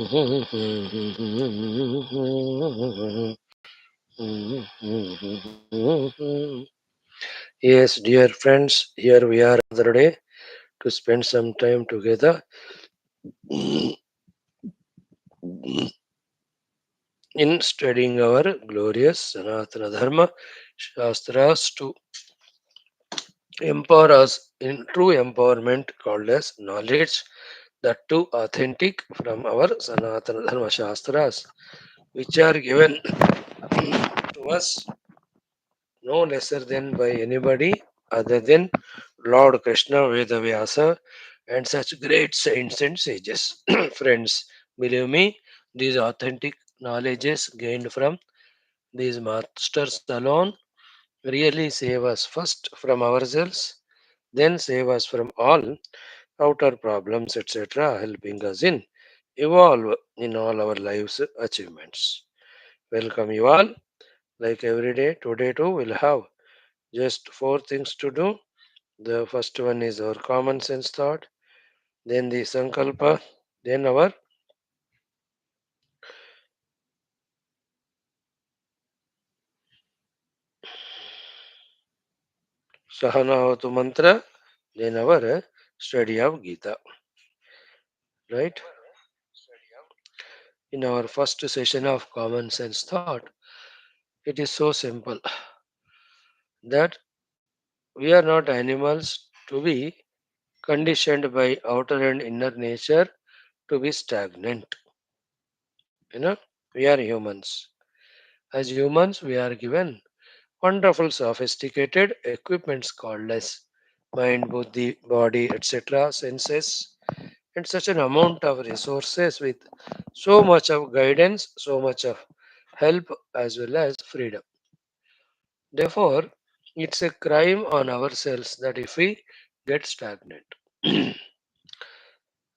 Yes, dear friends, here we are another day to spend some time together in studying our glorious Sanatana Dharma Shastras to empower us in true empowerment called as knowledge, that too authentic from our Sanatana Dharma Shastras, which are given to us no lesser than by anybody other than Lord Krishna, Veda Vyasa, and such great saints and sages. Friends, believe me, these authentic knowledges gained from these masters alone really save us first from ourselves, then save us from all outer problems, etc., helping us in evolve in all our lives achievements. Welcome you all. Like every day, today too we'll have just four things to do. The first one is our common sense thought, then the sankalpa, then our sahanavatu mantra, then our study of Geetha. Right? In our first session of common sense thought, it is so simple that we are not animals to be conditioned by outer and inner nature to be stagnant. You know, we are humans. As humans, we are given wonderful sophisticated equipments called as mind, buddhi, body, etc., senses, and such an amount of resources with so much of guidance, so much of help as well as freedom. Therefore, it's a crime on ourselves that if we get stagnant.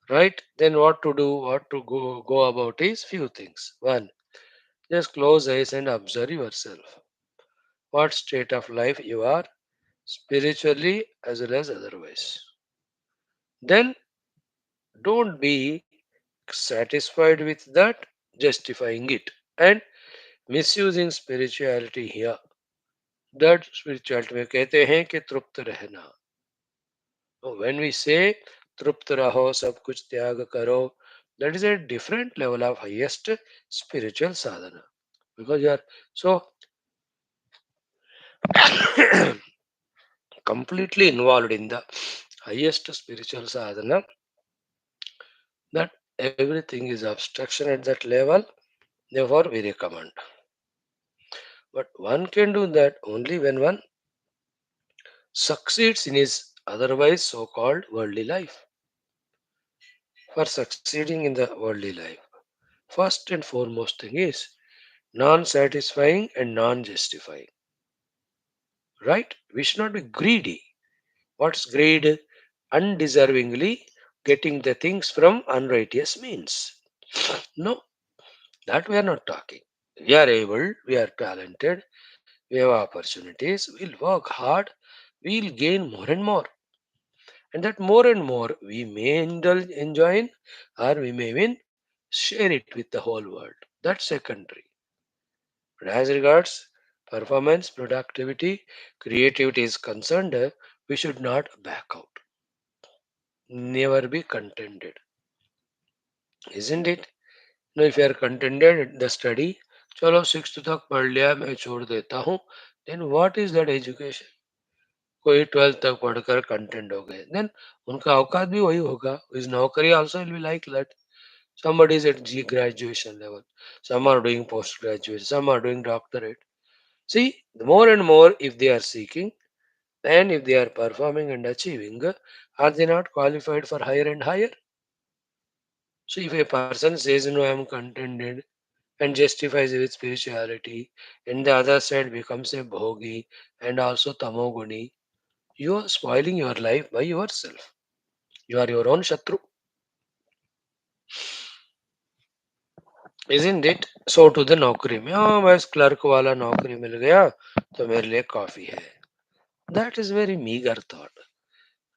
Right? Then what to do, what to go about is few things. One, just close eyes and observe yourself. What state of life you are, spiritually as well as otherwise. Then don't be satisfied with that, justifying it and misusing spirituality here. That spirituality में कहते हैं कि तृप्त रहना. When we say तृप्त रहो सब कुछ त्याग करो, that is a different level of highest spiritual sadhana, because you are so completely involved in the highest spiritual sadhana that everything is abstraction at that level. Therefore we recommend, but one can do that only when one succeeds in his otherwise so-called worldly life. For succeeding in the worldly life, first and foremost thing is non-satisfying and non-justifying. Right? We should not be greedy. What's greed? Undeservingly getting the things from unrighteous means. No, that we are not talking. We are able, we are talented, we have opportunities, we'll work hard, we'll gain more and more. And that more and more we may indulge, enjoy in, or we may even share it with the whole world. That's secondary. But as regards performance, productivity, creativity is concerned, we should not back out. Never be contented. Isn't it? No, if you are contented at the study, चलो six तक पढ़ लिया मैं छोड़ देता हूँ, then what is that education? कोई 12th तक पढ़कर कंटेंट हो गए, देन उनका औकात भी वही होगा. इस नौकरी also will be like that. Somebody is at G graduation level, some are doing post graduate, some are doing doctorate. See, the more and more if they are seeking and if they are performing and achieving, are they not qualified for higher and higher? So if a person says no, I am contented and justifies with spirituality, and the other side becomes a bhogi and also tamoguni, you are spoiling your life by yourself. You are your own shatru, isn't it? So to the नौकरी में, हाँ बस clerk वाला नौकरी मिल गया तो मेरे लिए काफी है. That is very meager thought.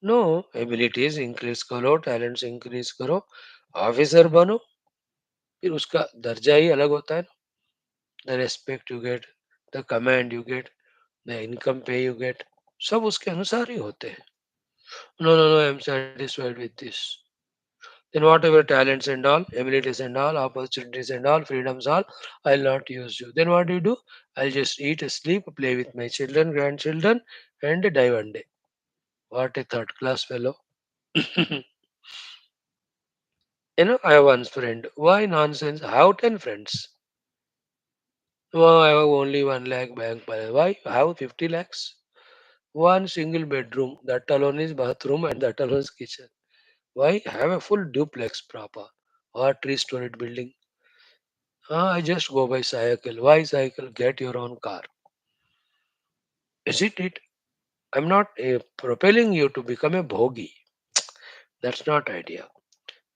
No, abilities increase करो, talents increase करो, officer बनो. फिर उसका दर्जा ही अलग होता है ना, the respect you get, the command you get, the income pay you get, सब उसके अनुसार ही होते हैं. No no no, I am satisfied with this. Then whatever talents and all, abilities and all, opportunities and all, freedoms all, I'll not use you. Then what do you do? I'll just eat, sleep, play with my children, grandchildren, and die one day. What a third class fellow. I have one friend. Why nonsense? I have 10 friends. Oh, I have only 1 lakh bank balance. Why? I have 50 lakhs. One single bedroom. That alone is bathroom and that alone is kitchen. Why? I have a full duplex proper or 3-storied building. I just go by cycle. Why cycle? Get your own car. Is it? I'm not propelling you to become a bhogi. That's not idea.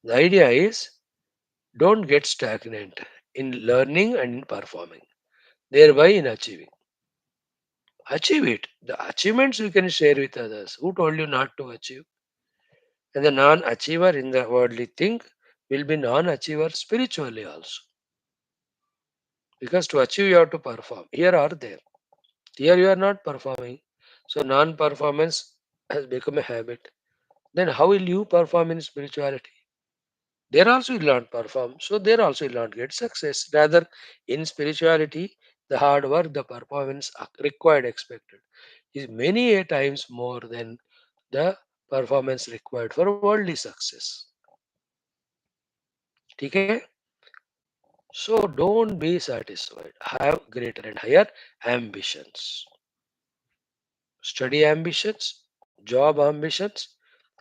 The idea is don't get stagnant in learning and in performing, thereby in achieving. Achieve it. The achievements you can share with others. Who told you not to achieve? And the non-achiever in the worldly thing will be non-achiever spiritually also. Because to achieve you have to perform. Here or there. Here you are not performing. So non-performance has become a habit. Then how will you perform in spirituality? There also will not perform. So there also will not get success. Rather, in spirituality, the hard work, the performance required expected is many a times more than the performance required for worldly success. Okay? So don't be satisfied. Have greater and higher ambitions. Study ambitions, job ambitions,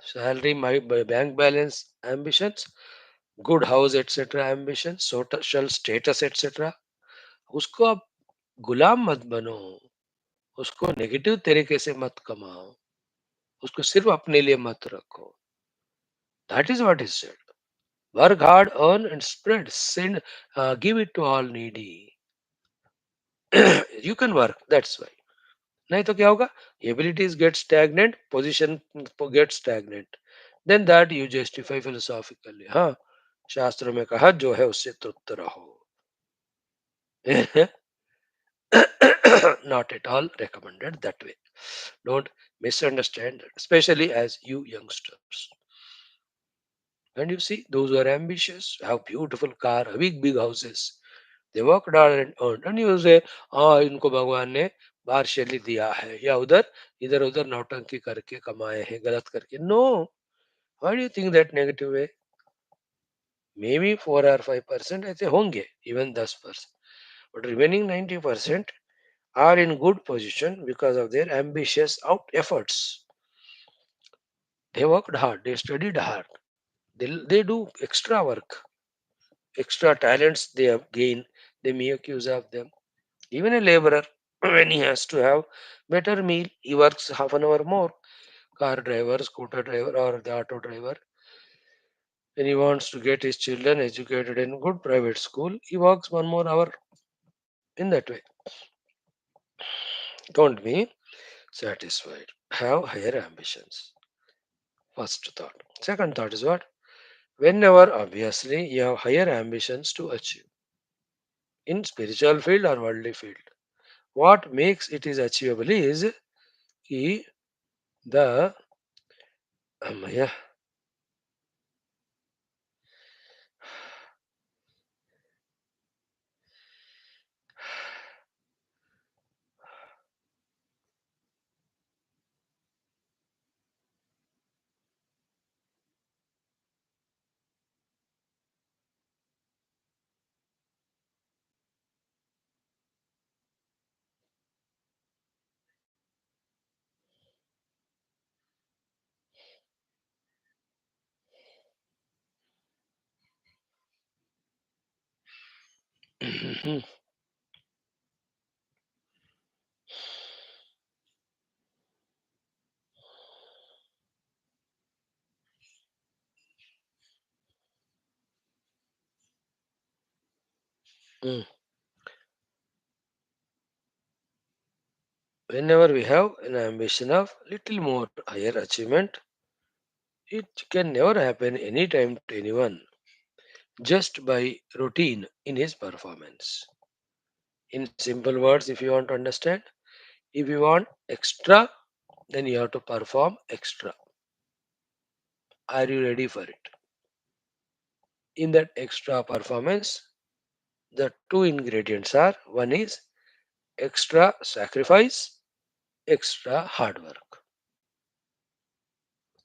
salary, my bank balance ambitions, good house, etc. ambitions, social status, etc. उसको आप गुलाम मत बनो, उसको negative तरीके से मत कमाओ, उसको सिर्फ अपने लिए मत रखो. That is what is said. Work hard, earn and spread. Send, give it to all needy. You can work. That's why. नहीं तो क्या होगा? Abilities get stagnant, position get stagnant. Then that you justify philosophically. हाँ, शास्त्रों में कहा जो है उससे तृप्त रहो. Not at all recommended that way. Don't misunderstand that, especially as you youngsters. And you see, those who are ambitious have beautiful car, big houses. They worked hard and earned. And you say, हाँ इनको भगवान ने partially दिया है या उधर इधर उधर नौटंकी करके कमाए हैं गलत करके. No. Why do you think that negative way? Maybe 4 or 5% ऐसे होंगे, even 10%. But remaining 90% are in good position because of their ambitious out efforts. They worked hard, they studied hard, they do extra work, extra talents they have gained, they make use of them. Even a laborer, when he has to have better meal, he works half an hour more. Car driver, scooter driver, or the auto driver, when he wants to get his children educated in good private school, he works 1 more hour in that way. Don't be satisfied. Have higher ambitions. First thought. Second thought is what? Whenever obviously you have higher ambitions to achieve in spiritual field or worldly field. What makes it is achievable is ki the yeah, mm. Whenever we have an ambition of little more higher achievement, it can never happen anytime to anyone. just by routine in his performance. In simple words, if you want to understand, if you want extra, then you have to perform extra. Are you ready for it? In that extra performance, the two ingredients are one is extra sacrifice, extra hard work.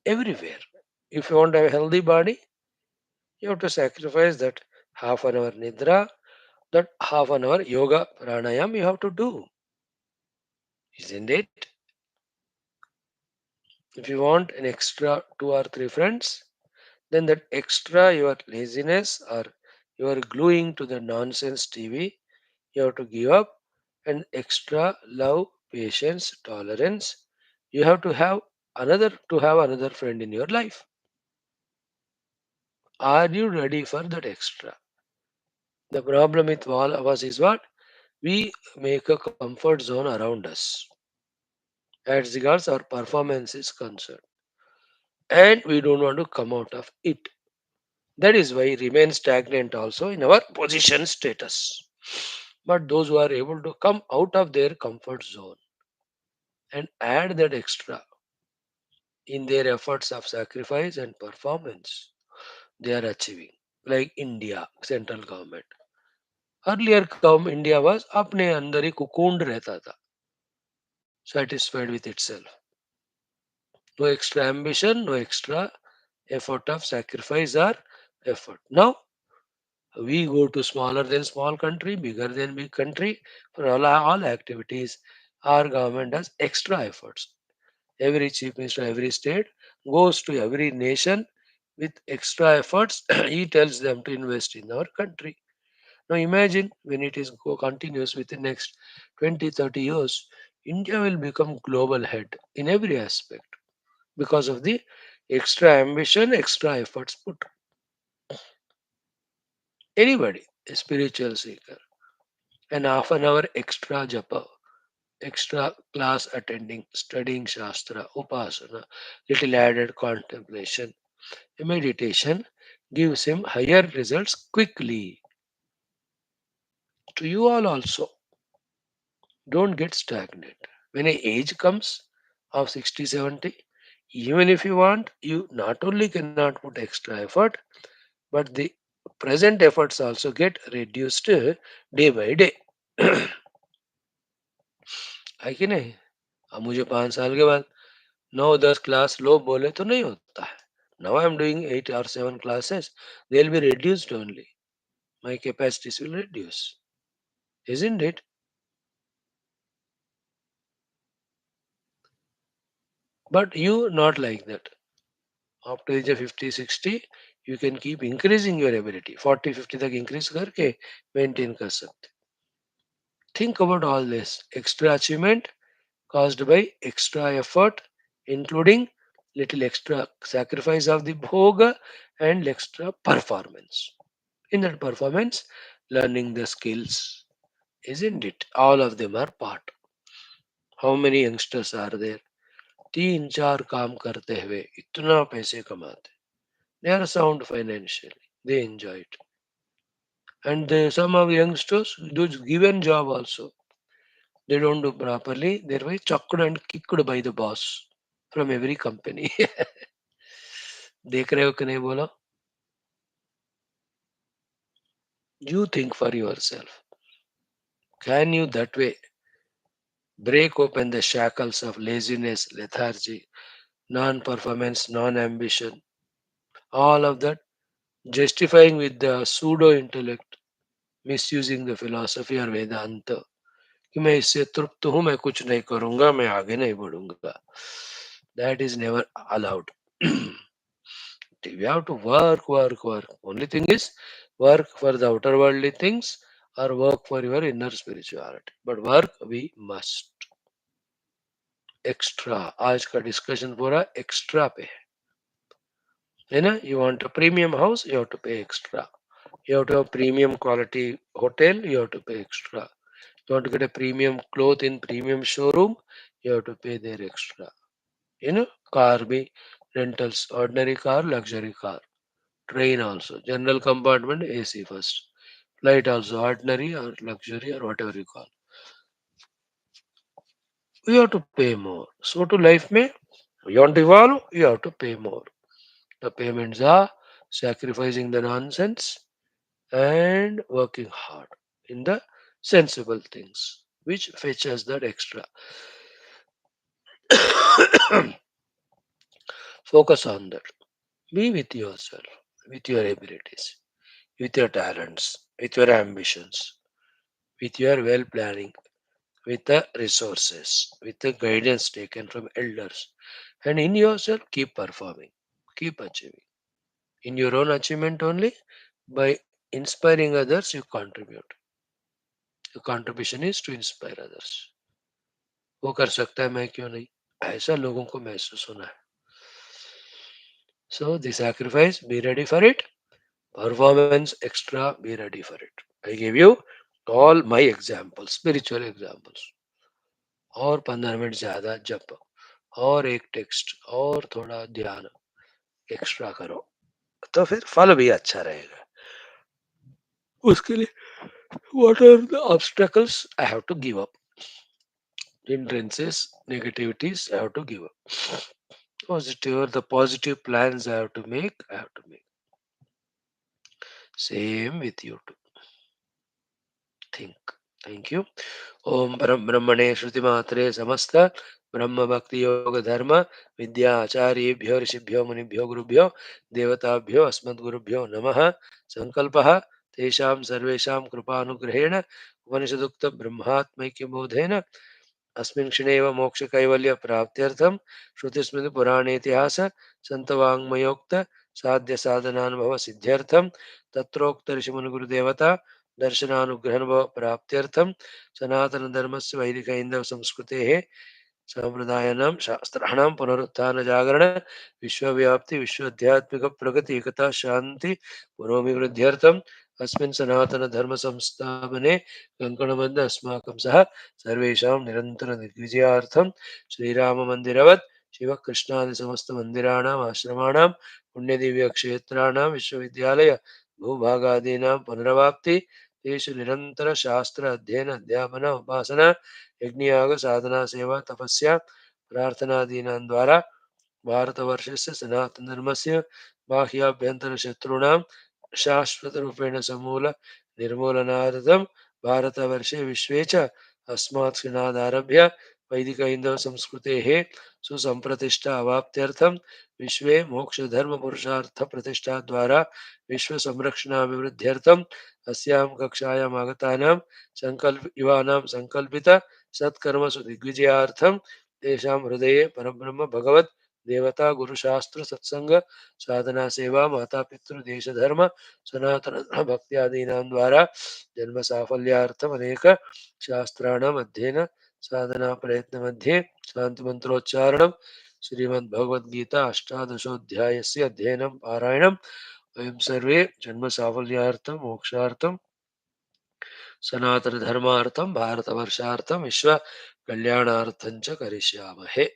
Everywhere. If you want to have a healthy body, you have to sacrifice that half an hour nidra, that half an hour yoga pranayam you have to do, isn't it? If you want an extra two or three friends, then that extra your laziness or your gluing to the nonsense TV, you have to give up, and extra love, patience, tolerance. You have another friend in your life. Are you ready for that extra? The problem with all of us is what? We make a comfort zone around us as regards our performance is concerned. And we don't want to come out of it. That is why we remain stagnant also in our position status. But those who are able to come out of their comfort zone and add that extra in their efforts of sacrifice and performance, they are achieving. Like India, central government. Earlier India was अपने अंदर ही cocooned रहता था, satisfied with itself. No extra ambition, no extra effort of sacrifice or effort. Now we go to smaller than small country, bigger than big country. For all activities, our government does extra efforts. Every chief minister, every state goes to every nation with extra efforts. He tells them to invest in our country. Now imagine when it is continuous within next 20, 30 years, India will become global head in every aspect because of the extra ambition, extra efforts put. Anybody, a spiritual seeker, an half an hour extra japa, extra class attending, studying Shastra, Upasana, little added contemplation, meditation gives him higher results quickly. To you all also, don't get stagnant. When a age comes of 60, 70, even if you want, you not only cannot put extra effort, but the present efforts also get reduced day by day. है कि नहीं? अब मुझे 5 साल के बाद 9 10 class लो बोले तो नहीं होता है. Now I am doing 8 or 7 classes. They'll be reduced only. My capacities will reduce. Isn't it? But you not like that. After age of 50, 60, you can keep increasing your ability. 40, 50 तक increase करके maintain कर सकते. Think about all this. Extra achievement caused by extra effort, including little extra sacrifice of the bhoga and extra performance. In that performance, learning the skills, isn't it? All of them are part. How many youngsters are there? 3 4 काम करते हुए इतना पैसे कमाते. They are sound financially. They enjoy it. And some of the youngsters do given job also. They don't do properly. They're very chucked and kicked by the boss from every company. देख रहे हो कि नहीं बोलो? You think for yourself. Can you that way break open the shackles of laziness, lethargy, non-performance, non-ambition, all of that, justifying with the pseudo-intellect, misusing the philosophy or Vedanta, कि मैं इससे तृप्त हूं, मैं कुछ नहीं करूंगा, मैं आगे नहीं बढ़ूंगा. That is never allowed. We have to work, work, work. Only thing is, work for the outer worldly things or work for your inner spirituality. But work we must. Extra आज का डिस्कशन पूरा extra पे है ना. You want a premium house, you have to pay extra. You have to have premium quality hotel, you have to pay extra. You want to get a premium cloth in premium showroom, you have to pay there extra. You know, car be rentals, ordinary car, luxury car. Train also, general compartment AC first. Flight also, ordinary or luxury or whatever you call. You have to pay more. So to life may, you want to evolve, you have to pay more. The payments are sacrificing the nonsense and working hard in the sensible things, which fetches that extra. Focus on that. Be with yourself, with your abilities, with your talents, with your ambitions, with your well planning, with the resources, with the guidance taken from elders. And in yourself, keep performing, keep achieving. In your own achievement only, by inspiring others, you contribute. Your contribution is to inspire others. वो कर सकता है मैं क्यों नहीं, ऐसा लोगों को महसूस होना है. So the sacrifice, be ready for it. Performance extra, be ready for it. I give you all my examples, spiritual examples. और 15 मिनट ज्यादा जप, और एक टेक्स्ट, और थोड़ा ध्यान एक्स्ट्रा करो, तो फिर फल भी अच्छा रहेगा. उसके लिए what are the obstacles I have to give up? Hindrances, negativities I have to give up. Positive, the positive plans I have to make, I have to make. Same with you too. Think. Thank you. ओम परम ब्रह्मणे श्रुतिमात्रे समस्त ब्रह्म भक्ति योग धर्म विद्या आचार्येभ्यो ऋषिभ्यो मुनिभ्यो गुरुभ्यो देवताभ्यो अस्मद्गुरुभ्यो नमः. संकल्पः तेषां सर्वेषां कृपानुग्रहेण उपनिषदुक्त ब्रह्मात्मैक्यबोधेन अस्मिन् क्षणे एव मोक्षकैवल्यप्राप्त्यर्थं श्रुतिस्मृतिपुराणेतिहास सन्तवाङ्मयोक्त साध्यसाधनानुभवसिद्ध्यर्थं तत्रोक्त ऋषिमुनिगुरुदेवता दर्शनानुग्रहानुभवप्राप्त्यर्थं सनातनधर्मस्य वैदिकैन्दवसंस्कृतेः सम्प्रदायानां शास्त्राणां पुनरुत्थानजागरण विश्वव्याप्ति विश्वाध्यात्मिक प्रगति एकता शांति पुरोभिवृद्ध्यर्थम् अस्मिन् सनातनधर्म संस्थापने कङ्कणबद्ध अस्माकं सह सर्वेषां निरन्तर निर्विजयार्थं श्रीराममन्दिरवत् शिवकृष्णादि समस्तमन्दिराणाम् आश्रमाणां पुण्यदिव्यक्षेत्राणां विश्वविद्यालय भूभागादीनां पुनरवाप्ति तेषु निरन्तर शास्त्र अध्ययन अध्यापन उपासना यज्ञयाग साधना सेवा तपस्या प्रार्थनादीनां द्वारा भारतवर्षस्य सनातनधर्मस्य बाह्याभ्यन्तरशत्रूणां शाश्वतरूपेण समूल निर्मूलनार्थं भारतवर्षे विश्वे च अस्मात् क्षणादारभ्य वैदिकैन्दवसंस्कृतेः सुसम्प्रतिष्ठा अवाप्त्यर्थं विश्वे मोक्षधर्मपुरुषार्थप्रतिष्ठाद्वारा विश्वसंरक्षणाभिवृद्ध्यर्थम् अस्यां कक्षायाम् आगतानां युवानां सङ्कल्पित सत्कर्मसु दिग्विजयार्थं तेषां हृदये परब्रह्म भगवत् देवता गुरुशास्त्र सत्संग साधना सेवा माता पितृ देश धर्म सनातन भक्त्यादीनां द्वारा जन्म साफल्यार्थम अनेक शास्त्राणाम अध्ययन साधना प्रयत्न मध्ये शांति मंत्रोच्चारणम श्रीमद् भगवद गीता अष्टादशोध्यायस्य अध्ययनं पारायणं वयं सर्वे जन्म साफल्यार्थम मोक्षार्थम सनातन धर्मार्थम भारतवर्षार्थम विश्व कल्याणार्थं च करिष्यामहे.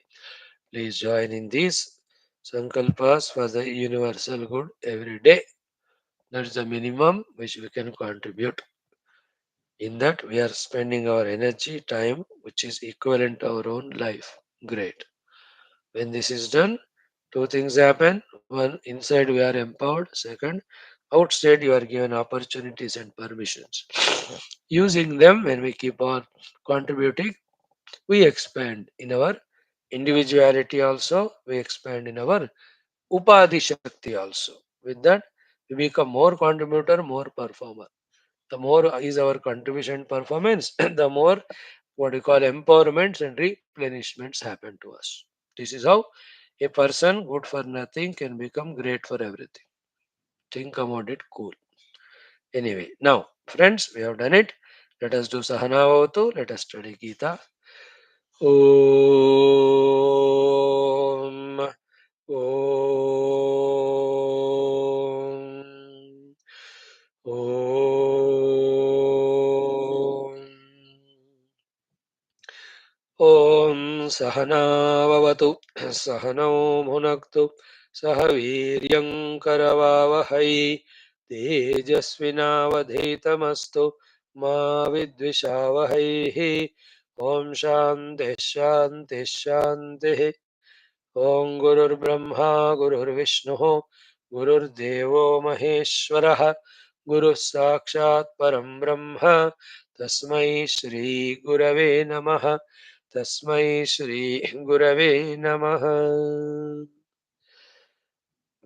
Please join in these sankalpas for the universal good every day. That's the minimum which we can contribute. In that, we are spending our energy, time, which is equivalent to our own life. Great. When this is done, two things happen. One, inside we are empowered. Second, outside you are given opportunities and permissions. Using them, when we keep on contributing, we expand in our individuality also, we expand in our Upadhi Shakti also. With that, we become more contributor, more performer. The more is our contribution performance, the more what we call empowerments and replenishments happen to us. This is how a person good for nothing can become great for everything. Think about it cool. Anyway, now, friends, we have done it. Let us do Sahana Vavatu. Let us study Gita. Om. Om. Om. Om Sahana Vavatu Sahano Bhunaktu सह वीर्यं करवावहै तेजस्विनावधीतमस्तु मा विद्विषावहैः ॐ शान्तिः शान्तिः शान्तिः ॐ गुरुर्ब्रह्मा गुरुर्विष्णुः गुरुर्देवो महेश्वरः गुरुः साक्षात् परं ब्रह्म तस्मै श्रीगुरवे नमः तस्मै श्रीगुरवे नमः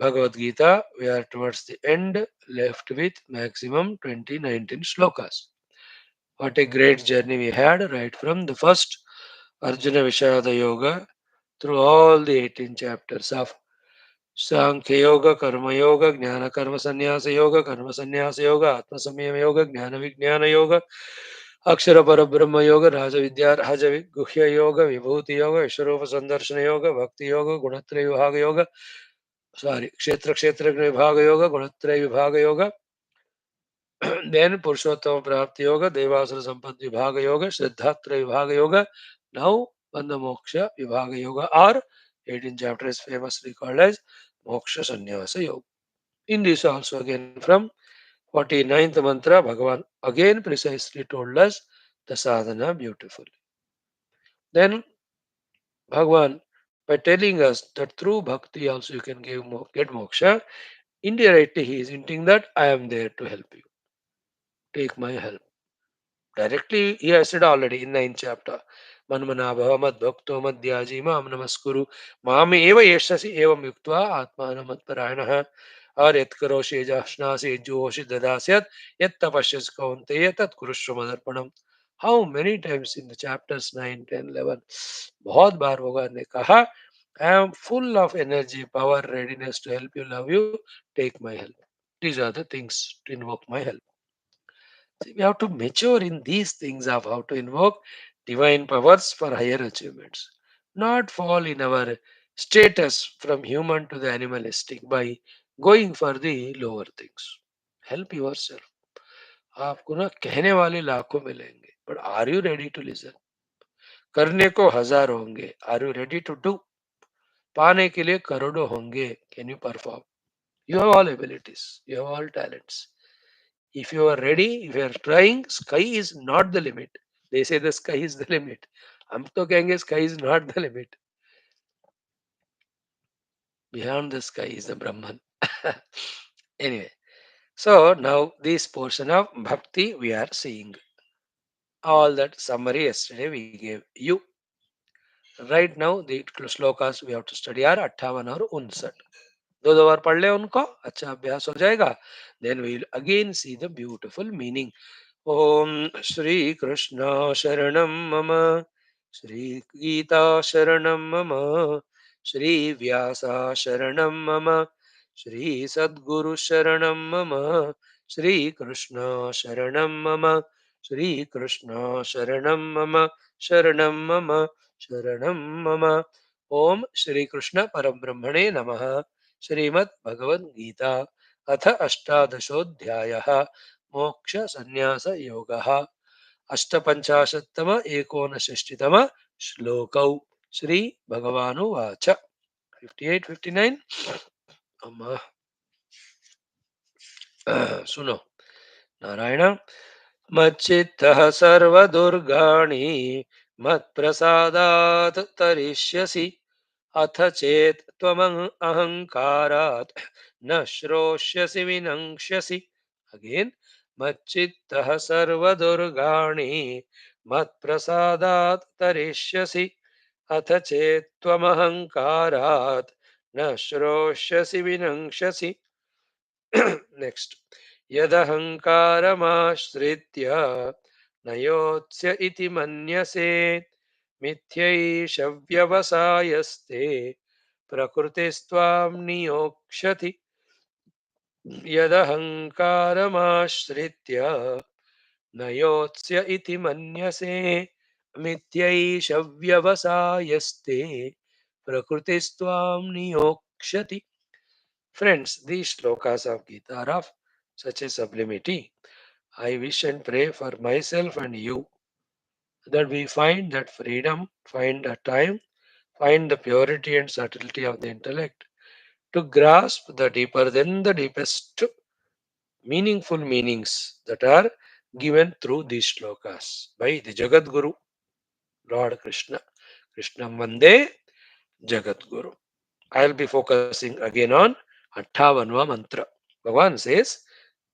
Bhagavad Gita, we are towards the end, left with maximum 2019 shlokas. What a great journey we had right from the first Arjuna Vishada Yoga through all the 18 chapters of Sankhya Yoga, Karma Yoga, Jnana Karma Sannyasa Yoga, Karma Sannyasa Yoga, Atma Samyama Yoga, Jnana Vijnana Yoga, Akshara Parabrahma Yoga, Raja Vidya, Raja Guhya Yoga, Vibhuti Yoga, Ishwarupa Sandarshana Yoga, Bhakti Yoga, Gunatraya Vibhaga Yoga, Kshetra Kshetra Vibhaga Yoga, Gunatraya Vibhaga Yoga, then Purushottama Prapti Yoga, Devasura Sampatti Vibhaga Yoga, Shraddhatra Vibhaga Yoga, now Bandha Moksha Vibhaga Yoga, or 18 chapters famously called as Moksha Sannyasa Yoga. In this also again from 49th mantra, Bhagavan again precisely told us the sadhana beautifully. Then Bhagavan, by telling us that through bhakti also you can get moksha, indirectly he is hinting that I am there to help you. Take my help. Directly he has said already in 9th chapter. Manmana bhava mad bhakto madhyaji mam namaskuru mami eva yeshasi evam yuktva atmana mad parayanaha और यत् करोषि जाश्नासि जुहोषि ददास्यत् यत् तपस्यसि कौन्तेय तत् कुरुष्व मदर्पणम. How many times in the chapters 9 10 11 बहुत बार भगवान ने कहा I am full of energy power readiness to help you love you take my help. These are the things to invoke my help. See, we have to mature in these things of how to invoke divine powers for higher achievements, not fall in our status from human to the animalistic by going for the lower things. Help yourself. आपको ना कहने वाले लाखों मिलेंगे, but are you ready to listen? करने को हजार होंगे, are you ready to do? पाने के लिए करोड़ों होंगे, can you perform? You have all abilities, you have all talents. If you are ready, if you are trying, sky is not the limit. They say the sky is the limit. हम तो कहेंगे sky is not the limit. Beyond the sky is the Brahman. Anyway, so now this portion of bhakti we are seeing. All that summary yesterday we gave you. Right now the shlokas we have to study are 58 और 59. दो बार पढ़ ले उनको, अच्छा अभ्यास हो जाएगा. Then we will again see the beautiful meaning. ॐ श्रीकृष्ण शरणं मम श्रीगीता शरणं मम श्रीव्यासा शरणं मम श्रीसद्गुरु शरणं मम श्रीकृष्ण शरणं मम श्रीकृष्ण शरणं मम शरणं मम शरणं मम. ॐ श्रीकृष्ण परब्रह्मणे नमः. श्रीमद् भगवद्गीता अथ अष्टादशोऽध्यायः मोक्ष संन्यास योगः. अष्टपञ्चाशत्तम एकोनषष्टितम श्लोकौ. श्री भगवानुवाच. 58 59. अम्मा सुनो. नारायण. मच्चित्तः सर्वदुर्गाणि मत्प्रसादात् तरिष्यसि अथ चेत् त्वमहङ्कारात् न श्रोष्यसि विनङ्क्ष्यसि. अगेन. मच्चित्तः सर्वदुर्गाणि मत्प्रसादात् तरिष्यसि अथ चेत् त्वमहङ्कारात् न श्रोष्यसि विनङ्क्ष्यसि. नेक्स्ट. यदहङ्कारमाश्रित्य न योत्स्य इति मन्यसे मिथ्यैष व्यवसायस्ते प्रकृतिस्त्वां नियोक्ष्यति. यदहङ्कारमाश्रित्य न योत्स्य इति मन्यसे मिथ्यैष व्यवसायस्ते प्रकृतिस्त्वां नियोक्ष्यति. Friends, these shlokas of Gita are of such a sublimity. I wish and pray for myself and you that we find that freedom, find the time, find the purity and subtlety of the intellect, to grasp the deeper than the deepest meaningful meanings that are given through these shlokas by the Jagat Guru, Lord Krishna. Krishnam Vande Jagat Guru. I'll be focusing again on Attavanva mantra. Bhagavan says,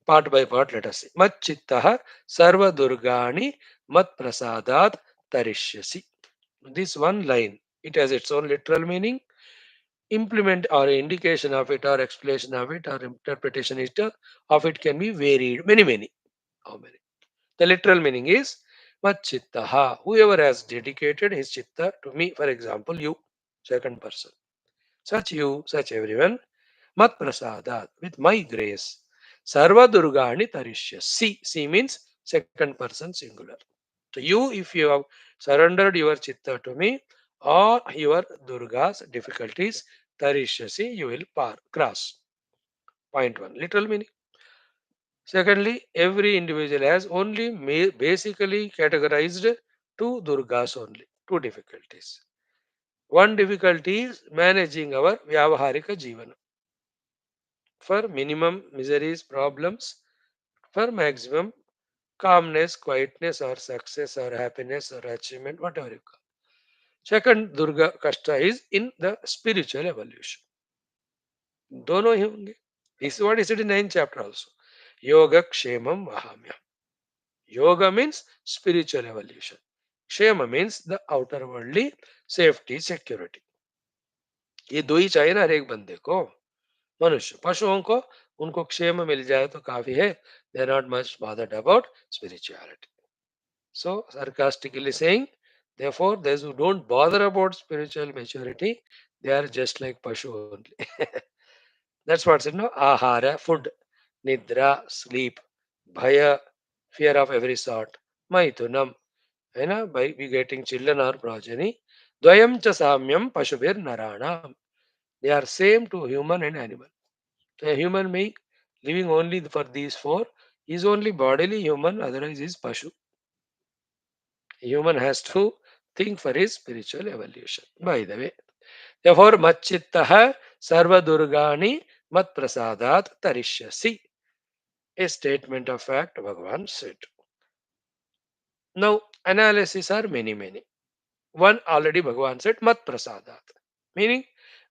part by part, let us see. Mat chittaha sarva durgani mat prasadat tarishyasi. This one line, it has its own literal meaning. Implement or indication of it or explanation of it or interpretation of it can be varied. Many, many. How many? The literal meaning is mat chittaha. Whoever has dedicated his chitta to me, for example, you, second person. Such you, such everyone, mat prasadat, with my grace. Sarva durgani tarishya. Si means second person singular. So you, if you have surrendered your chitta to me, all your durgas, difficulties, tarishyasi, you will cross. Point one. Literal meaning. Secondly, every individual has only basically categorized two durgas only, two difficulties. One difficulty is managing our vyavaharika jivan. For minimum miseries, problems, for maximum calmness, quietness, or success, or happiness, or achievement, whatever you call. Second Durga Kashta is in the spiritual evolution. दोनों ही होंगे. This is what is it in 9th chapter also. Yoga Kshemam Vahamya. Yoga means spiritual evolution. Kshema means the outer worldly safety, security. ये दो ही चाहिए ना हर एक बंदे को. मनुष्य पशुओं को उनको क्षेम मिल जाए तो काफी है. They are not much bothered about spirituality. So sarcastically saying, therefore, those who don't bother about spiritual maturity, they are just like pashu only. That's what's it, no? Ahara, food, nidra, sleep, bhaya, fear of every sort, maithunam, by begetting children or progeny, dvayam cha samyam pashubir naranam. They are same to human and animal. A human being living only for these four is only bodily human, otherwise is pashu. Human has to think for his spiritual evolution. By the way, therefore, machittaha sarva durgani mat prasadat tarishyasi. A statement of fact, Bhagavan said. Now, analysis are many, many. One already Bhagavan said, mat prasadat. Meaning,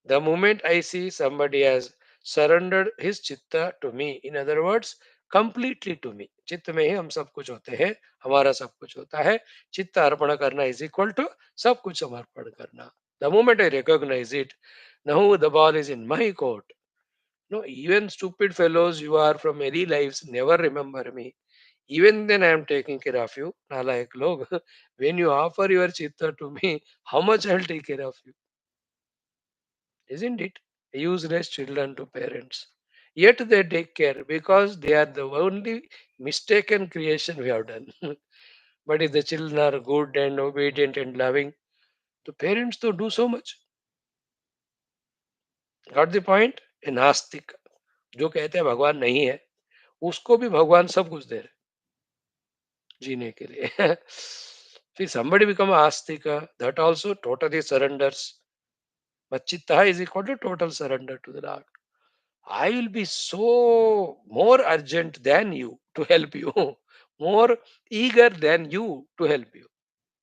the moment I see somebody has surrendered his chitta to me, in other words, completely to me. चित्त में ही हम सब कुछ होते हैं, हमारा सब कुछ होता है. चित्त अर्पण करना is equal to सब कुछ समर्पण करना. The moment I recognize it, now the ball is in my court. No, even stupid fellows you are from many lives never remember me. Even then I am taking care of you. Nalayak log. When you offer your chitta to me, how much I'll take care of you? Isn't it? Useless children to parents. Yet they take care because they are the only mistaken creation we have done. But if the children are good and obedient and loving, the parents to do so much. Got the point? A नास्तिक जो कहते हैं भगवान नहीं है, उसको भी भगवान सब कुछ दे रहे जीने के लिए. फिर somebody become Astik, that also totally surrenders. But chitta is equal to total surrender to the Lord. I will be so more urgent than you to help you, more eager than you to help you.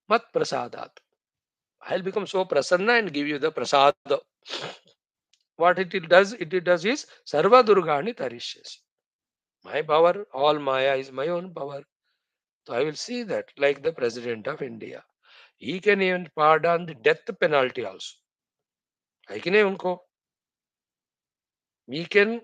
Mat prasadat. I'll become so prasanna and give you the prasad. What it does is sarva durgani tarishyas. My power, all maya is my own power. So I will see that, like the president of India. He can even pardon the death penalty also. I can even go. We can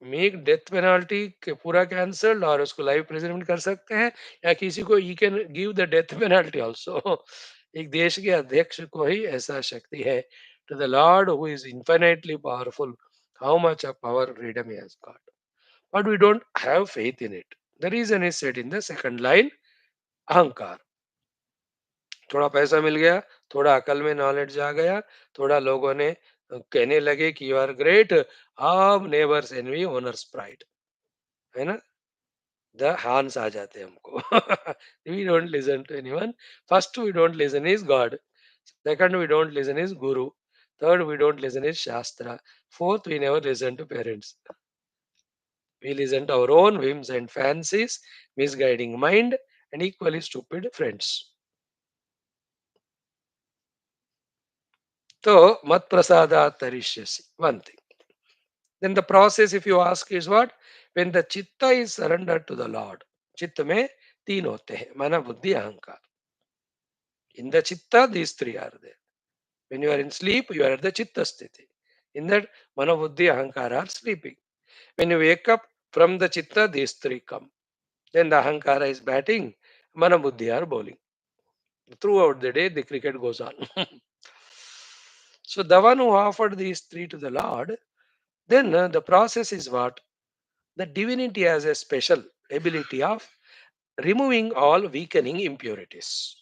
make death penalty पूरा cancelled और उसको live president कर सकते हैं या किसी को ही can give the death penalty also. एक देश के अध्यक्ष को ही ऐसा शक्ति है. To the lord who is infinitely powerful, how much of power freedom he has got. But we don't have faith in it. The reason is said in the second line. अहंकार. थोड़ा पैसा मिल गया, थोड़ा अकल में नॉलेज आ गया, थोड़ा लोगों ने कहने लगे कि यू आर ग्रेट. अब नेबर्स एनवी ओनर्स प्राइड, है ना. द हार्न्स आ जाते हैं हमको. We don't listen to anyone. First we don't listen is God. Second we don't listen is guru. Third we don't listen is shastra. Fourth, we never listen to parents. We listen to our own whims and fancies, misguiding mind, and equally stupid friends. So, mat prasada tarishyasi. One thing. Then the process, if you ask, is what? When the chitta is surrendered to the Lord. Chitta में तीन होते हैं, mana buddhi ahankar. In the chitta, these three are there. When you are in sleep, you are at the chitta sthiti. In that, mana buddhi ahankara are sleeping. When you wake up from the chitta, these three come. Then the ahankara is batting, mana buddhi are bowling. Throughout the day, the cricket goes on. So the one who offered these three to the Lord, then the process is what? The divinity has a special ability of removing all weakening impurities.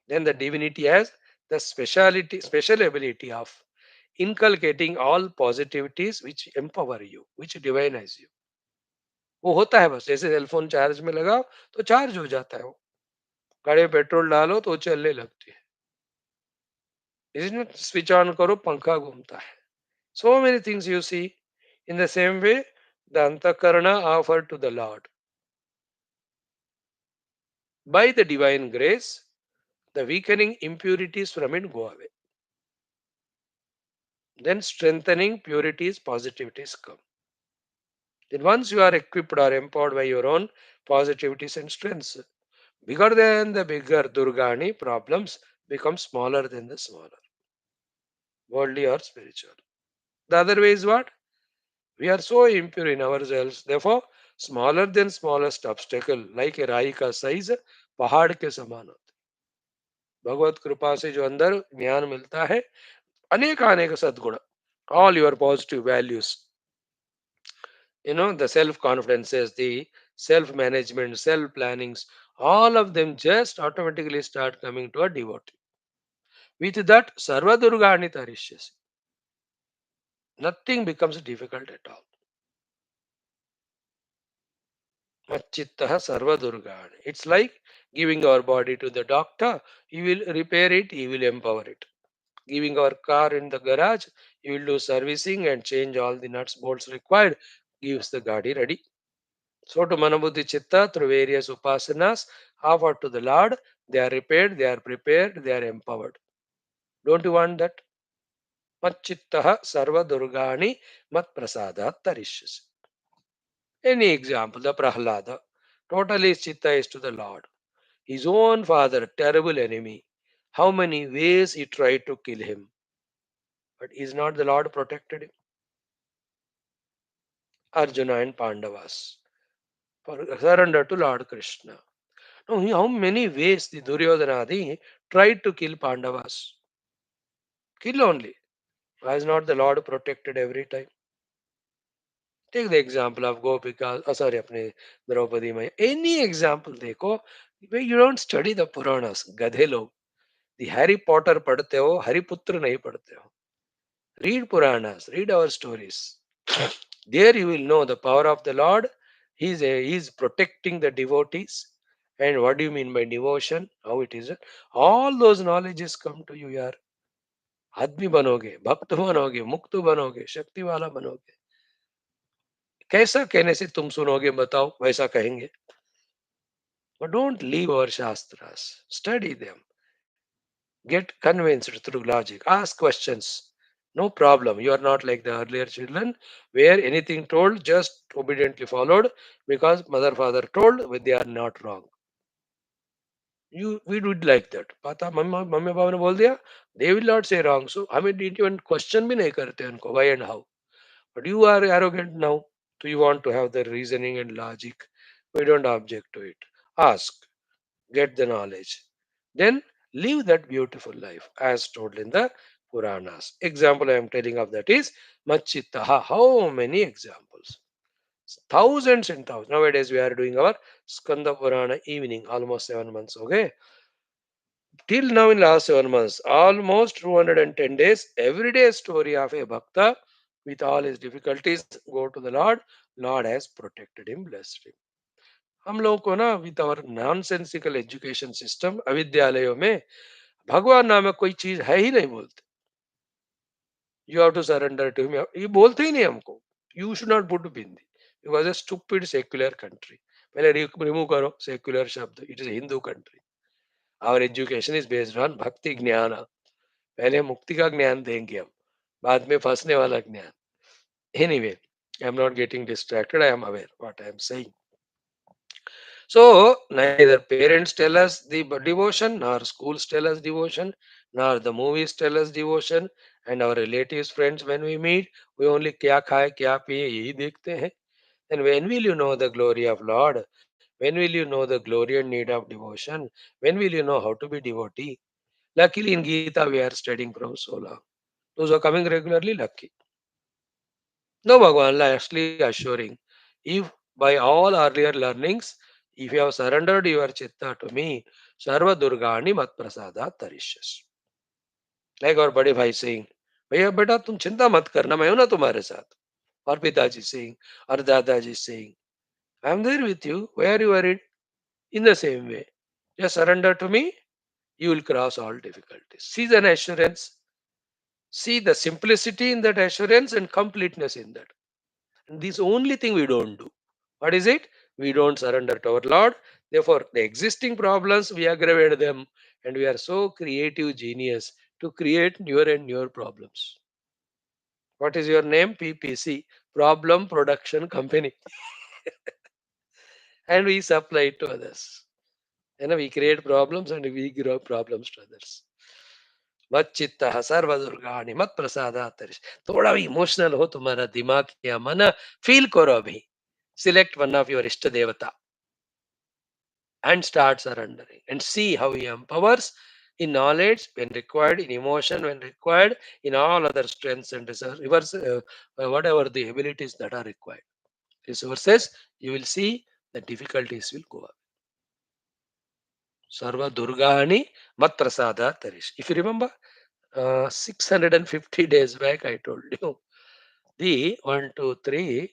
Then the divinity has the special ability of inculcating all positivities which empower you, which divinize you. वो होता है बस जैसे cell phone charge में लगाओ तो charge हो जाता है वो गाड़ी में पेट्रोल डालो तो वो चलने लगती है इसमें स्विच ऑन करो पंखा घूमता है so many things you see in the same way the antakarana offered to the Lord by the divine grace the weakening impurities from it go away then strengthening purities positivities come then once you are equipped or empowered by your own positivities and strengths bigger than the bigger durgani problems become smaller than the smaller worldly or spiritual. The other way is what? We are so impure in ourselves. Therefore, smaller than smallest obstacle, like a राई का size, पहाड़ के समान होता है. भगवत कृपा से जो अंदर ज्ञान मिलता है, अनेक अनेक सद्गुण, all your positive values, the self confidences, the self management, self plannings, all of them just automatically start coming to a devotee. With that, sarva durgani tarishyasi. Nothing becomes difficult at all. Machittaha sarva durgani. It's like giving our body to the doctor. He will repair it, he will empower it. Giving our car in the garage, he will do servicing and change all the nuts, bolts required, gives the gadi ready. So to Manabuddhi Chitta, through various upasanas offered to the Lord, they are repaired, they are prepared, they are empowered. Don't you want that? Machittaha sarva durgani mat prasadat tarishyasi. Any example, the Prahlada, totally his chitta is to the Lord. His own father, terrible enemy. How many ways he tried to kill him. But is not the Lord protected him? Arjuna and Pandavas. Surrender to Lord Krishna. Now, how many ways the Duryodhanadi tried to kill Pandavas? Kill only. Why is not the Lord protected every time? Take the example of Gopika, sorry, apne Draupadi Maya. Any example देखो, where you don't study the Puranas, गधे लोग. The Harry Potter पढ़ते हो, हरिपुत्र नहीं पढ़ते हो. Read Puranas, read our stories. There you will know the power of the Lord. He is protecting the devotees. And what do you mean by devotion? How it is? All those knowledges come to you, yaar. आदमी बनोगे, भक्त बनोगे, मुक्त बनोगे, शक्ति वाला बनोगे. कैसा कहने से तुम सुनोगे बताओ वैसा कहेंगे. But don't leave our shastras. Study them. Get convinced through logic. Ask questions. No problem. You are not like the earlier children where anything told just obediently followed because mother father told but they are not wrong. We do it like that. Papa mummy papa ने बोल दिया they will not say wrong. So हमें even question भी नहीं करते उनको why and how. But you are arrogant now. So you want to have the reasoning and logic. We don't object to it. Ask. Get the knowledge. Then live that beautiful life as told in the Puranas. Example I am telling of that is Machittaha. How many examples? Thousands and thousands. Nowadays we are doing our Skanda Purana evening, almost 7 months. Okay. Till now in last 7 months, almost 210 days, every day story of a bhakta with all his difficulties go to the Lord. Lord has protected him, blessed him. हम लोगों को ना with our nonsensical education system अविद्यालयों में भगवान नामक कोई चीज है ही नहीं बोलते. You have to surrender to him. ये बोलते ही नहीं हमको. You should not put Bindi because a stupid secular country. पहले remove करो secular शब्द. It is a Hindu country. Our education is based on भक्ति ज्ञान. पहले मुक्ति का ज्ञान देंगे हम, बाद में फंसने वाला ज्ञान. Anyway, I am not getting distracted. I am aware what I am saying. So neither parents tell us the devotion, nor schools tell us devotion, nor the movies tell us devotion, and our relatives, friends, when we meet, we only क्या खाए क्या पिए यही देखते हैं. And when will you know the glory of Lord? When will you know the glory and need of devotion? When will you know how to be devotee? Luckily in Geetha we are studying from so long. Those who are coming regularly, lucky. No, Bhagwan, lastly assuring, if by all earlier learnings, if you have surrendered your chitta to me, Sarva Durgani Mat Prasada Tarishas. Like our bade bhai saying, भैया बेटा तुम चिंता मत करना मैं हूं ना तुम्हारे साथ. और पिताजी saying, और दादाजी saying, I am there with you. Why are you worried? In the same way, just surrender to me, you will cross all difficulties. See the assurance, see the simplicity in that assurance and completeness in that. And this only thing we don't do. What is it? We don't surrender to our Lord. Therefore, the existing problems, we aggravate them, and we are so creative genius to create newer and newer problems. What is your name? PPC, Problem Production Company. And we supply it to others. We create problems and we grow problems to others. मच्चित्त सर्वदुर्गाणि मत प्रसादात. थोड़ा भी emotional हो तुम्हारा दिमाग या मन, feel करो अभी. Select one of your Ishta Devata and start surrendering and see how he empowers in knowledge when required, in emotion when required, in all other strengths and resources, whatever the abilities that are required. Resources, you will see the difficulties will go up. Sarva Durgani Mat Prasada Tarish. If you remember, 650 days back, I told you the 1, 2, 3,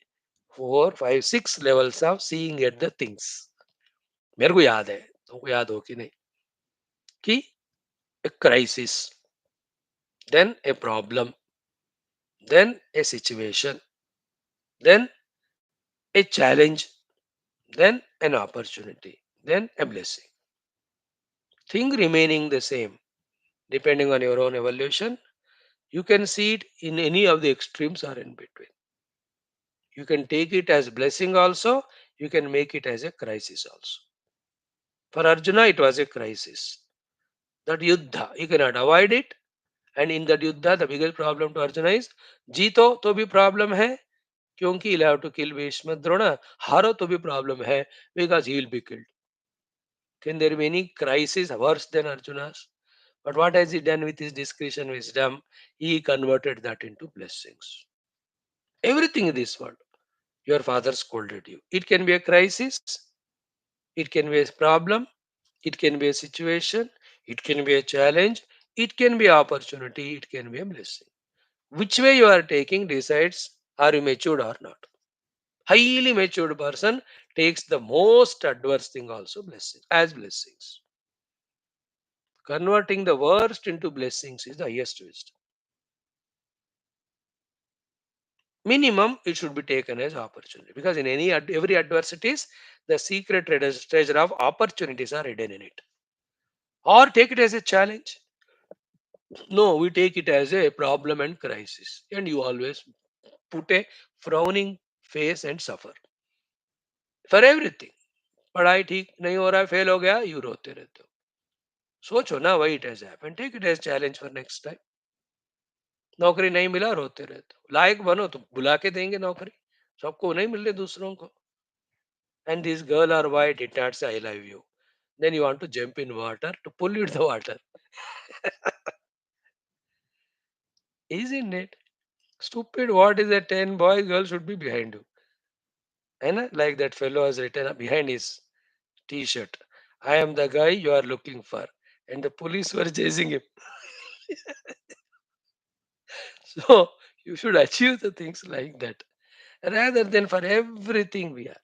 4, 5, 6 levels of seeing at the things. मेरे को याद है, तुमको याद हो कि नहीं, कि a crisis, then a problem, then a situation, then a challenge, then an opportunity, then a blessing. Thing remaining the same, depending on your own evolution, you can see it in any of the extremes or in between. You can take it as blessing also, you can make it as a crisis also. For Arjuna, it was a crisis. That yuddha, you cannot avoid it. And in that yuddha, the biggest problem to Arjuna is, जीतो तो भी problem है, क्योंकि he'll have to kill Bhishma Drona. हारो तो भी problem है, because he will be killed. Can there be any crisis worse than Arjuna's? But what has he done with his discretion wisdom? He converted that into blessings. Everything in this world, your father scolded you. It can be a crisis, it can be a problem, it can be a situation, it can be a challenge, it can be opportunity, it can be a blessing. Which way you are taking decides are you matured or not. Highly matured person takes the most adverse thing also blessing as blessings. Converting the worst into blessings is the highest wisdom. Minimum, it should be taken as opportunity because in every adversities, the secret treasure of opportunities are hidden in it. Or take it as a challenge. No, we take it as a problem and crisis, and you always put a frowning face and suffer for everything. पढ़ाई ठीक नहीं हो रहा है, fail हो गया, you रोते रहते हो. सोचो ना, वही it has happened, take it as challenge for next time. नौकरी नहीं मिला, रोते रहते हो. लायक बनो तो बुला के देंगे नौकरी. सबको नहीं मिल रही, दूसरों को. And this girl or boy did not say I love you, then you want to jump in water to pollute the water. Isn't it stupid? What is a 10 boy girl should be behind you? And like that fellow has written behind his t-shirt, I am the guy you are looking for, and the police were chasing him. So you should achieve the things like that rather than for everything we are.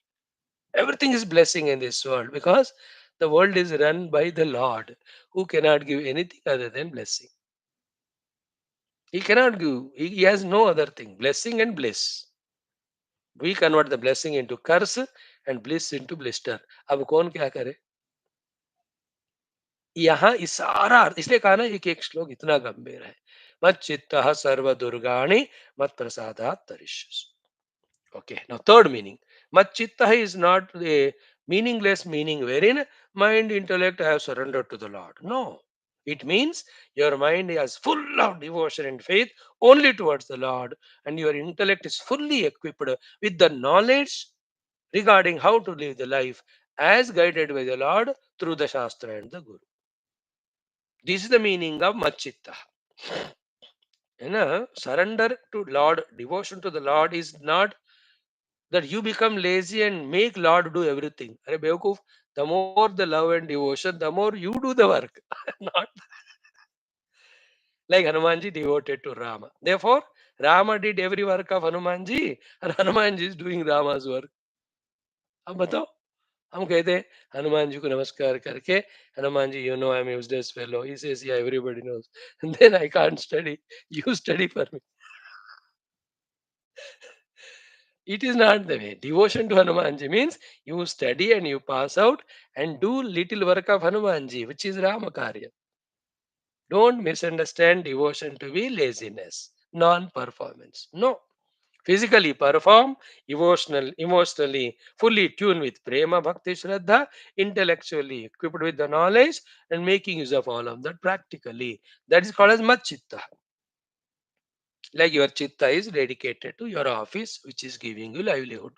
Everything is blessing in this world because the world is run by the Lord who cannot give anything other than blessing. He cannot give. He has no other thing. Blessing and bliss. We convert the blessing into curse and bliss into blister. अब कौन क्या करे? यहाँ इस सारा अर्थ इसलिए कहा ना एक एक श्लोक इतना गंभीर है. मत चित्त सर्व दुर्गाणि मत प्रसादात तरिष्यसि. Okay, now third meaning. Machitta is not a meaningless meaning wherein mind, intellect have surrendered to the Lord. No. It means your mind is full of devotion and faith only towards the Lord, and your intellect is fully equipped with the knowledge regarding how to live the life as guided by the Lord through the Shastra and the Guru. This is the meaning of Machitta. Surrender to Lord, devotion to the Lord is not that you become lazy and make Lord do everything. Arey Bewakoof, the more the love and devotion, the more you do the work. Not like Hanumanji devoted to Rama. Therefore, Rama did every work of Hanumanji, and Hanumanji is doing Rama's work. अब बताओ हम कहते हैं हनुमान जी को नमस्कार करके Hanuman ji you know I am useless fellow he says yeah everybody knows then I can't study you study for me it is not the way. Devotion to Hanumanji means you study and you pass out and do little work of Hanumanji, which is Rama Karya. Don't misunderstand devotion to be laziness, non-performance. No. Physically perform, emotionally fully tuned with prema, bhakti, shraddha, intellectually equipped with the knowledge and making use of all of that practically. That is called as machitta. Like your chitta is dedicated to your office, which is giving you livelihood.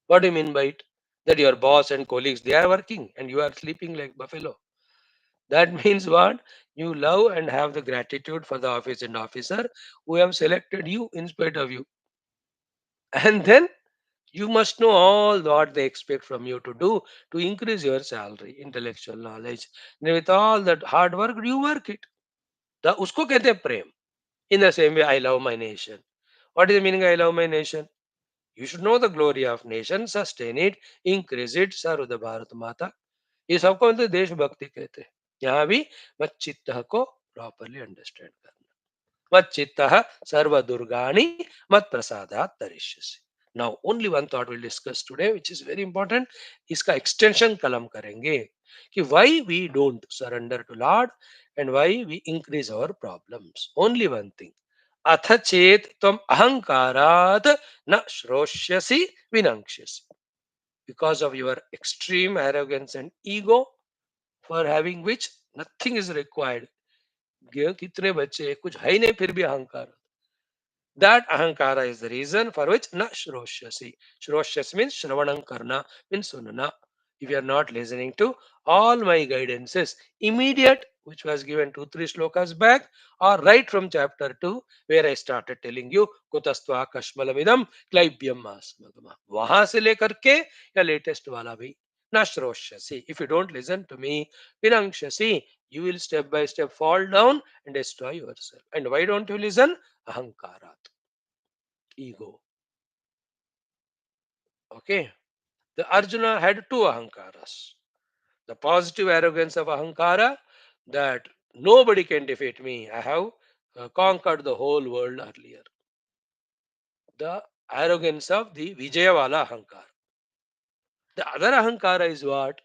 What do you mean by it? That your boss and colleagues they are working and you are sleeping like buffalo. That means what? You love and have the gratitude for the office and officer who have selected you in spite of you. And then you must know all what they expect from you to do to increase your salary, intellectual knowledge. And with all that hard work, you work it. उसको कहते हैं प्रेम. In the same way, I love my nation. What is the meaning I love my nation? You should know the glory of nation, sustain it, increase it, serve the Bharat Mata. ये सबको मतलब देशभक्ति कहते हैं. यहाँ भी मत चित्त को प्रॉपरली अंडरस्टैंड करना. मत चित्त सर्व दुर्गाणि मत प्रसादात तरिष्यसि. Now only one thought we'll discuss today, which is very important. इसका extension कलम करेंगे कि why we don't surrender to Lord and why we increase our problems. Only one thing. अथ चेत त्वम अहंकारात् न श्रोष्यसि विनक्ष्यसि. Because of your extreme arrogance and ego, for having which nothing is required. कितने बच्चे कुछ है ही नहीं फिर भी अहंकार. That ahankara is the reason for which na shroshasi. Shroshas means shravanam karna, means sunana. If you are not listening to all my guidances, immediate, which was given 2 3 slokas back, or right from chapter 2, where I started telling you, kutastva kashmalamidam klaibyam masmagama. वहां से लेकर के या latest वाला भी ना श्रोष्यसि. If you don't listen to me, vinangshasi, you will step by step fall down and destroy yourself. And why don't you listen? Ahankarat, ego. Okay. The Arjuna had two ahankaras. The positive arrogance of ahankara that nobody can defeat me. I have conquered the whole world earlier. The arrogance of the Vijayawala ahankara. The other ahankara is what?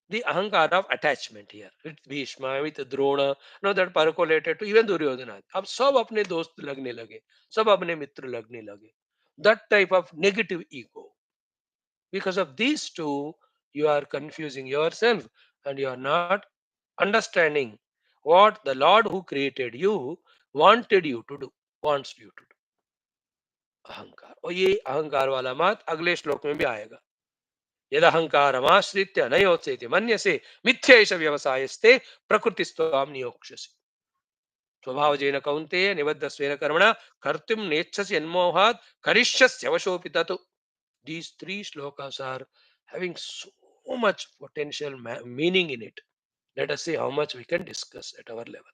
The ahankara of attachment here. With Bhishma, with Drona, now that percolated to even Duryodhana. अब सब अपने दोस्त लगने लगे, सब अपने मित्र लगने लगे. That type of negative ego. Because of these two, you are confusing yourself and you are not understanding what the Lord who created you wanted you to do, wants you to do. अहंकार. और ये अहंकार वाला बात अगले श्लोक में भी आएगा. यद अहंकारमाश्रित्य नयोत्सेति मन्यसे मिथ्यैष व्यवसायस्ते प्रकृतिस्त्वां नियोक्ष्यसि. स्वभावजेन कौन्तेय निबद्धस्वेन कर्मणा कर्तुं नेच्छसि यन्मोहात् करिष्यस्य अवशोऽपि तत्. These 3 slokas are having so much potential meaning in it. Let us see how much we can discuss at our level.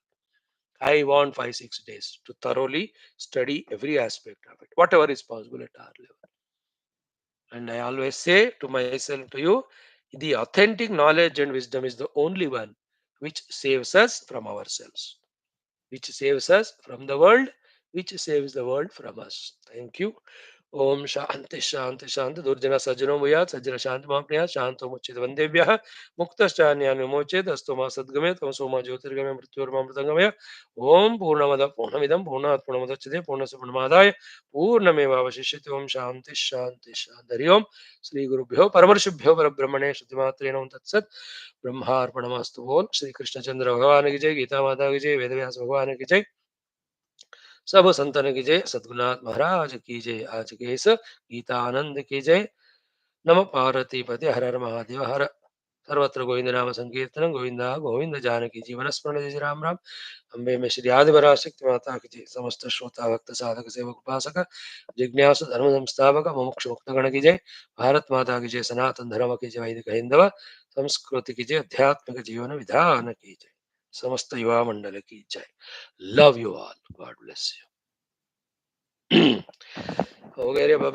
I want 5 6 days to thoroughly study every aspect of it, whatever is possible at our level. And I always say to myself, to you, the authentic knowledge and wisdom is the only one which saves us from ourselves. which saves us from the world, which saves the world from us. Thank you. Om Shanti शांति शांति दुर्जन सज्जनो भूयात् सज्जन शांति माप्नुयात् शांतो मुच्यते वन्देभ्यः मुक्तश्चान्यान् विमोचयेत् अस्तु मा सद्गमय तमसो मा ज्योतिर्गमय मृत्योर्मामृतंगमय ओम पूर्णमदः पूर्णमिदं पूर्णात् पूर्णमुदच्यते पूर्णस्य पूर्णमादाय पूर्णमेवावशिष्यते ओम शांति शांति शांति हरि ओम श्री गुरुभ्यो परमर्षिभ्यो परब्रह्मणे श्रुतिमात्रे नमः तत्सत् ब्रह्मार्पणमस्तु बोल श्री कृष्णचंद्र भगवान की जय गीता माता की जय वेदव्यास भगवान की जय सब संतन की जय सद्गुरुनाथ महाराज की जय आज के इस गीता आनंद की जय नम पार्वती पति हर हर महादेव हर सर्वत्र गोविंद नाम संकीर्तन गोविंदा गोविंद जानकी जीवन स्मरण जय राम राम अम्बे में श्री आदिवराशक्ति माता की जय समस्त श्रोता भक्त साधक सेवक उपासक जिज्ञासु धर्म संस्थापक मुमुक्ष मुक्त गण की जय भारत माता की जय सनातन धर्म की जय वैदिक हिंदव संस्कृति की जय आध्यात्मिक जीवन विधान की जय समस्त युवा मंडल की जय love you all God bless you हो गए रे बाबा